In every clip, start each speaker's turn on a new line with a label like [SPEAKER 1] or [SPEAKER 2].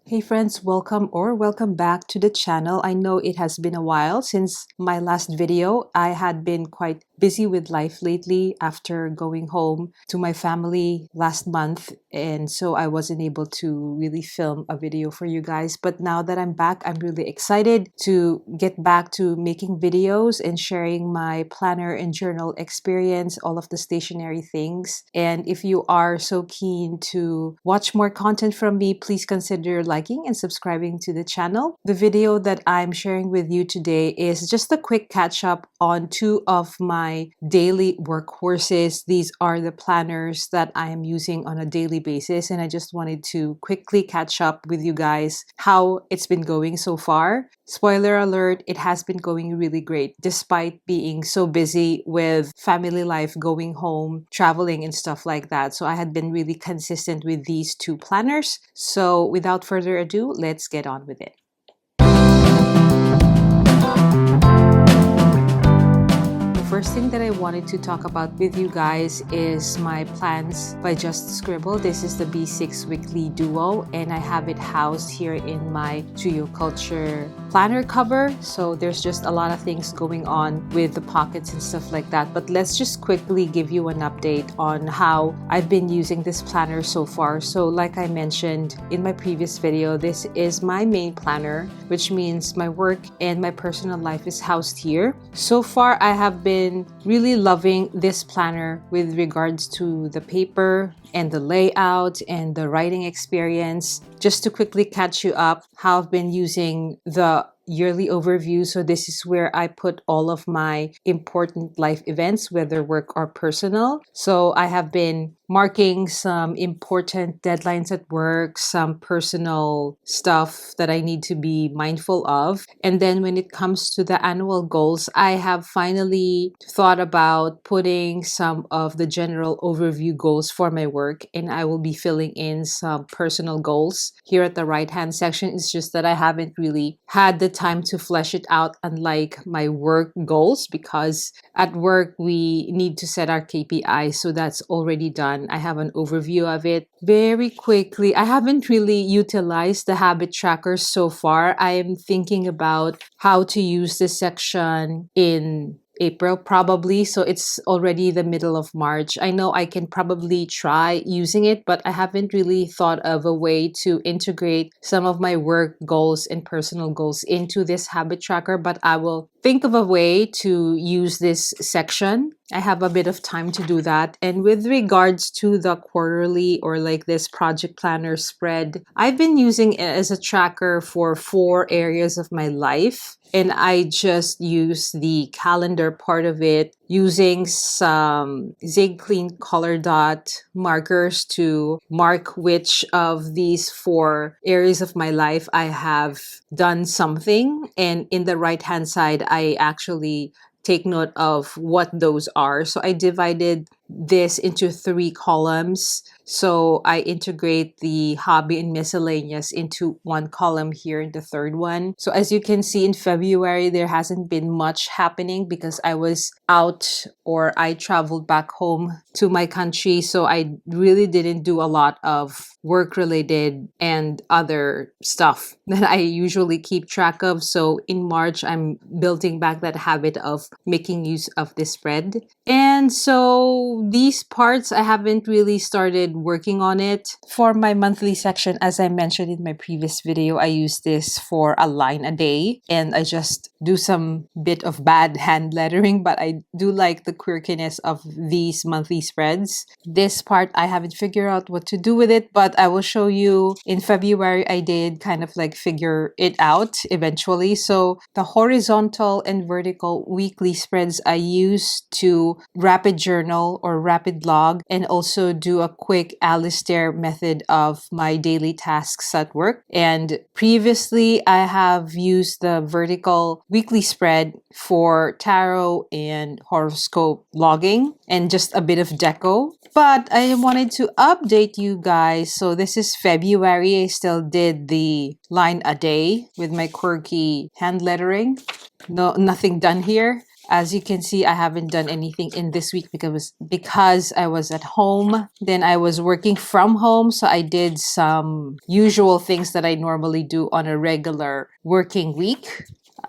[SPEAKER 1] Hey friends, welcome back to the channel. I know it has been a while since my last video. I had been quite busy with life lately after going home to my family last month, and so I wasn't able to really film a video for you guys. But now that I'm back, I'm really excited to get back to making videos and sharing my planner and journal experience, all of the stationery things. And if you are so keen to watch more content from me, please consider liking and subscribing to the channel. The video that I'm sharing with you today is just a quick catch up on two of my daily workhorses. These are the planners that I am using on a daily basis, and I just wanted to quickly catch up with you guys how it's been going so far. Spoiler alert, it has been going really great despite being so busy with family life, going home, traveling, and stuff like that. So I had been really consistent with these two planners. So without further ado, let's get on with it. First thing that I wanted to talk about with you guys is my plans by Just Scribble. This is the B6 Weekly Duo, and I have it housed here in my Culture planner cover. So there's just a lot of things going on with the pockets and stuff like that. But let's just quickly give you an update on how I've been using this planner so far. So like I mentioned in my previous video, this is my main planner, which means my work and my personal life is housed here. So far, I have been really loving this planner with regards to the paper and the layout and the writing experience. Just to quickly catch you up, how I've been using the yearly overview. So this is where I put all of my important life events, whether work or personal. So I have been marking some important deadlines at work, some personal stuff that I need to be mindful of. And then when it comes to the annual goals, I have finally thought about putting some of the general overview goals for my work, and I will be filling in some personal goals here at the right hand section. It's just that I haven't really had the time to flesh it out, unlike my work goals, because at work we need to set our KPIs, so that's already done. I have an overview of it. Very quickly, I haven't really utilized the habit trackers so far. I am thinking about how to use this section in April probably, so it's already the middle of March. I know I can probably try using it, but I haven't really thought of a way to integrate some of my work goals and personal goals into this habit tracker, but I will think of a way to use this section. I have a bit of time to do that. And with regards to the quarterly or like this project planner spread, I've been using it as a tracker for 4 areas of my life. And I just use the calendar part of it using some Zig Clean color dot markers to mark which of these 4 areas of my life I have done something. And in the right hand side, I actually take note of what those are. So I divided this into 3 columns. So I integrate the hobby and miscellaneous into 1 column here in the 3rd one. So as you can see, in February, there hasn't been much happening because I was out, or I traveled back home to my country. So I really didn't do a lot of work related and other stuff that I usually keep track of. So in March, I'm building back that habit of making use of this spread. And so these parts, I haven't really started working on it. For my monthly section, as I mentioned in my previous video, I use this for a line a day, and I just do some bit of bad hand lettering, but I do like the quirkiness of these monthly spreads. This part, I haven't figured out what to do with it, but I will show you. In February, I did kind of like figure it out eventually. So the horizontal and vertical weekly spreads I use to rapid journal or rapid log, and also do a quick Alistair method of my daily tasks at work. And previously, I have used the vertical weekly spread for tarot and horoscope logging and just a bit of deco. But I wanted to update you guys. So this is February. I still did the line a day with my quirky hand lettering. No, nothing done here. As you can see, I haven't done anything in this week because I was at home. Then I was working from home, so I did some usual things that I normally do on a regular working week.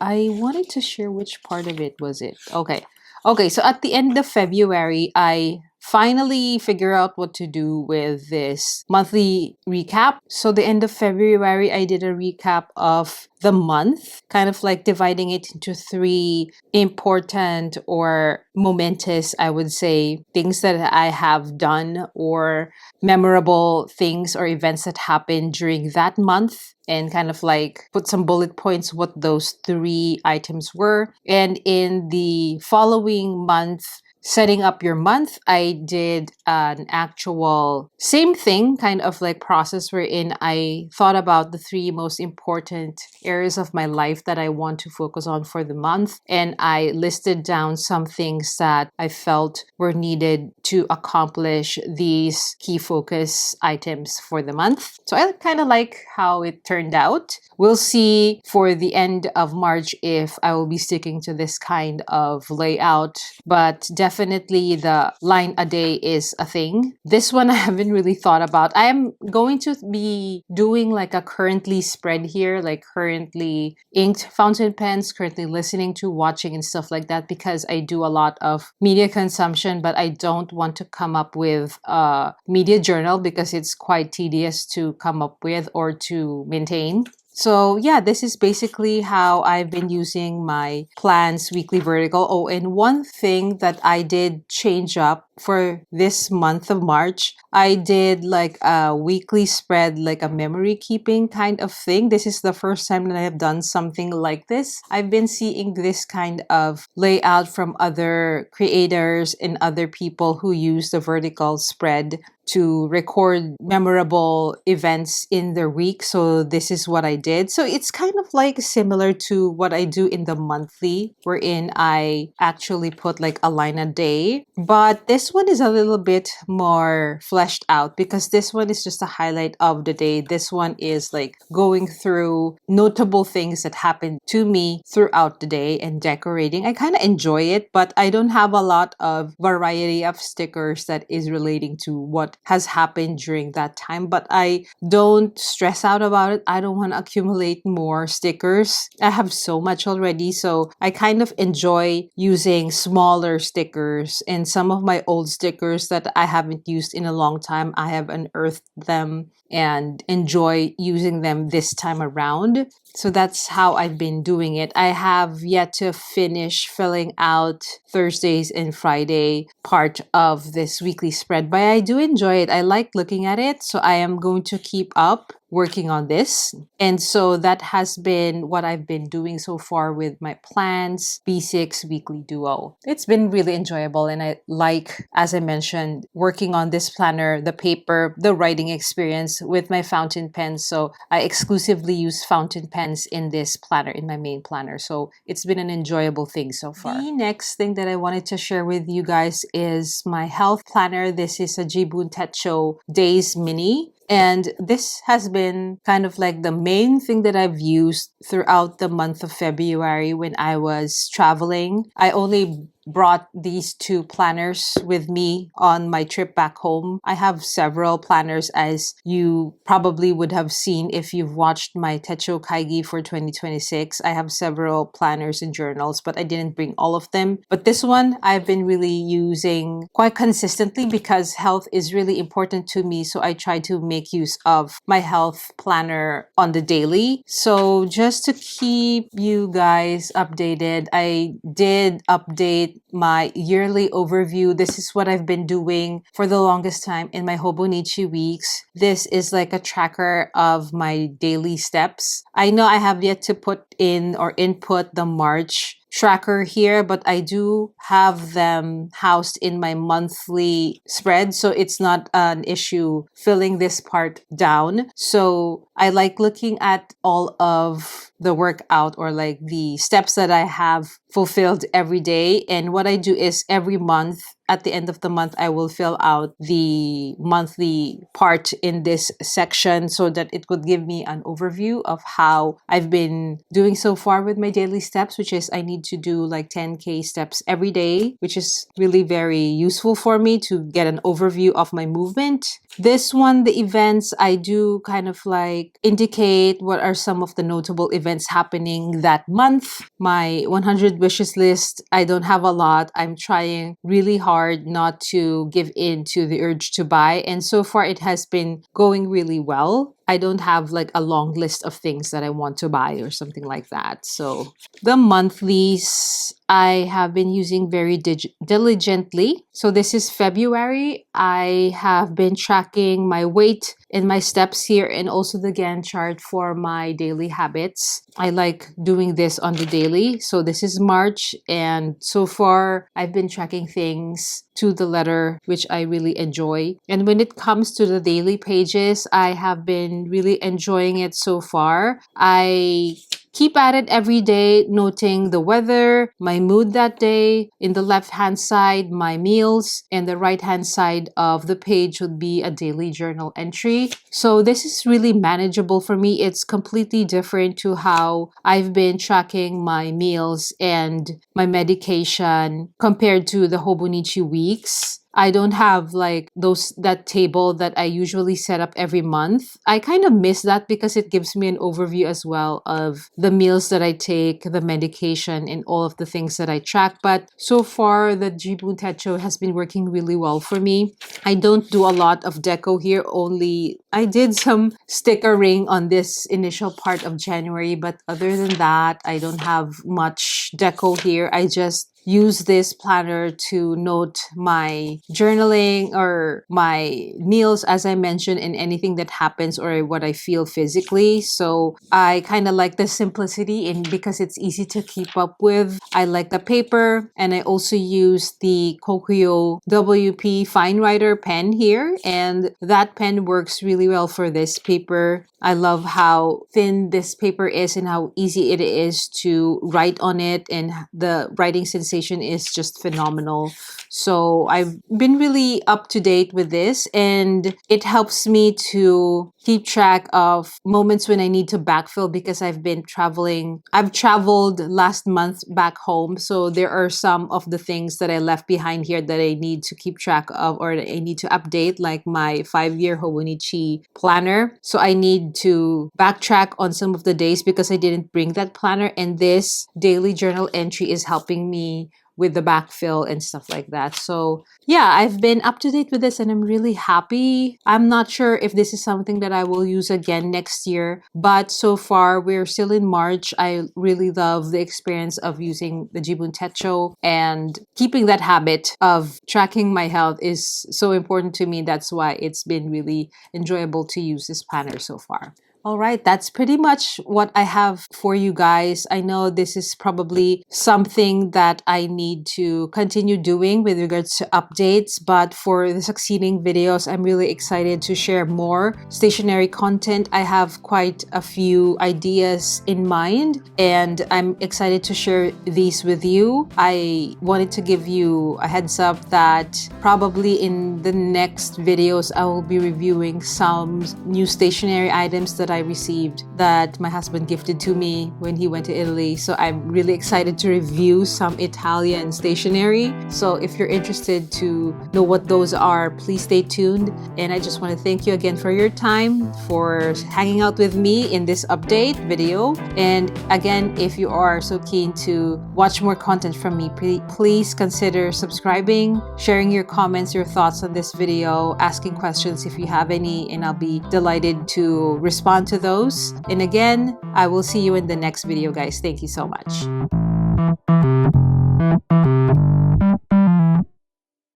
[SPEAKER 1] I wanted to share which part of it was it. Okay. Okay, so at the end of February, I finally figure out what to do with this monthly recap. So the end of February, I did a recap of the month, kind of like dividing it into three important or momentous, I would say, things that I have done or memorable things or events that happened during that month, and kind of like put some bullet points what those three items were. And in the following month, setting up your month, I did an actual same thing, kind of like process wherein I thought about the three most important areas of my life that I want to focus on for the month. And I listed down some things that I felt were needed to accomplish these key focus items for the month. So I kind of like how it turned out. We'll see for the end of March if I will be sticking to this kind of layout, but definitely the line a day is a thing. This one I haven't really thought about. I am going to be doing like a currently spread here, like currently inked fountain pens, currently listening to, watching, and stuff like that, because I do a lot of media consumption, but I don't want to come up with a media journal because it's quite tedious to come up with or to maintain. So yeah, this is basically how I've been using my plans weekly vertical. Oh, and one thing that I did change up for this month of March, I did like a weekly spread, like a memory keeping kind of thing. This is the first time that I have done something like this. I've been seeing this kind of layout from other creators and other people who use the vertical spread to record memorable events in their week. So this is what I did. So it's kind of like similar to what I do in the monthly, wherein I actually put like a line a day. But this one is a little bit more fleshed out because this one is just a highlight of the day. This one is like going through notable things that happened to me throughout the day and decorating. I kind of enjoy it, but I don't have a lot of variety of stickers that is relating to what has happened during that time. But I don't stress out about it. I don't want to accumulate more stickers. I have so much already. So I kind of enjoy using smaller stickers, and some of my old stickers that I haven't used in a long time, I have unearthed them and enjoy using them this time around. So that's how I've been doing it. I have yet to finish filling out Thursdays and Friday part of this weekly spread, but I do enjoy it. I like looking at it, so I am going to keep up working on this. And so that has been what I've been doing so far with my plans B6 weekly duo. It's been really enjoyable, and I like, as I mentioned, working on this planner, the paper, the writing experience with my fountain pens. So I exclusively use fountain pens in this planner, in my main planner. So it's been an enjoyable thing so far. The next thing that I wanted to share with you guys is my health planner. This is a Jibun Techo Days Mini. And this has been kind of like the main thing that I've used throughout the month of February when I was traveling. I only brought these two planners with me on my trip back home. I have several planners, as you probably would have seen if you've watched my Techo Kaigi for 2026. I have several planners and journals, but I didn't bring all of them. But this one I've been really using quite consistently because health is really important to me. So I try to make use of my health planner on the daily. So just to keep you guys updated, I did update my yearly overview. This is what I've been doing for the longest time in my Hobonichi weeks. This is like a tracker of my daily steps. I know I have yet to put in or input the March tracker here, but I do have them housed in my monthly spread, so it's not an issue filling this part down. So I like looking at all of the workout or like the steps that I have fulfilled every day. And what I do is every month at the end of the month, I will fill out the monthly part in this section so that it would give me an overview of how I've been doing so far with my daily steps, which is I need to do like 10K steps every day, which is really very useful for me to get an overview of my movement. This one, the events, I do kind of like indicate what are some of the notable events happening that month. My 100 wishes list, I don't have a lot. I'm trying really hard not to give in to the urge to buy. And so far, it has been going really well. I don't have like a long list of things that I want to buy or something like that. So the monthlies I have been using very diligently. So this is February. I have been tracking my weight and my steps here and also the Gantt chart for my daily habits. I like doing this on the daily. So this is March, and so far I've been tracking things to the letter, which I really enjoy. And when it comes to the daily pages, I have been really enjoying it so far. I keep at it every day, noting the weather, my mood that day. In the left-hand side, my meals, and the right-hand side of the page would be a daily journal entry. So this is really manageable for me. It's completely different to how I've been tracking my meals and my medication compared to the Hobonichi weeks. I don't have like that table that I usually set up every month. I kind of miss that because it gives me an overview as well of the meals that I take, the medication, and all of the things that I track. But so far, the Jibun Techo has been working really well for me. I don't do a lot of deco here, only I did some stickering on this initial part of January. But other than that, I don't have much deco here. I just use this planner to note my journaling or my meals, as I mentioned, and anything that happens or what I feel physically. So I kind of like the simplicity and because it's easy to keep up with. I like the paper, and I also use the Kokuyo WP Fine Writer pen here, and that pen works really well for this paper. I love how thin this paper is and how easy it is to write on it, and the writing sensation is just phenomenal. So I've been really up to date with this, and it helps me to keep track of moments when I need to backfill because I've been traveling. I've traveled last month back home, so there are some of the things that I left behind here that I need to keep track of or I need to update, like my 5-year Hobonichi planner. So I need to backtrack on some of the days because I didn't bring that planner, and this daily journal entry is helping me with the backfill and stuff like that. So yeah, I've been up to date with this and I'm really happy. I'm not sure if this is something that I will use again next year, but so far we're still in March. I really love the experience of using the Jibun Techo, and keeping that habit of tracking my health is so important to me. That's why it's been really enjoyable to use this planner so far. All right, that's pretty much what I have for you guys. I know this is probably something that I need to continue doing with regards to updates, but for the succeeding videos, I'm really excited to share more stationery content. I have quite a few ideas in mind, and I'm excited to share these with you. I wanted to give you a heads up that probably in the next videos, I will be reviewing some new stationery items that I received that my husband gifted to me when he went to Italy. So I'm really excited to review some Italian stationery. So if you're interested to know what those are, please stay tuned. And I just want to thank you again for your time, for hanging out with me in this update video. And again, if you are so keen to watch more content from me, please consider subscribing, sharing your comments, your thoughts on this video, asking questions if you have any, and I'll be delighted to respond to those. And again, I will see you in the next video, guys. Thank you so much.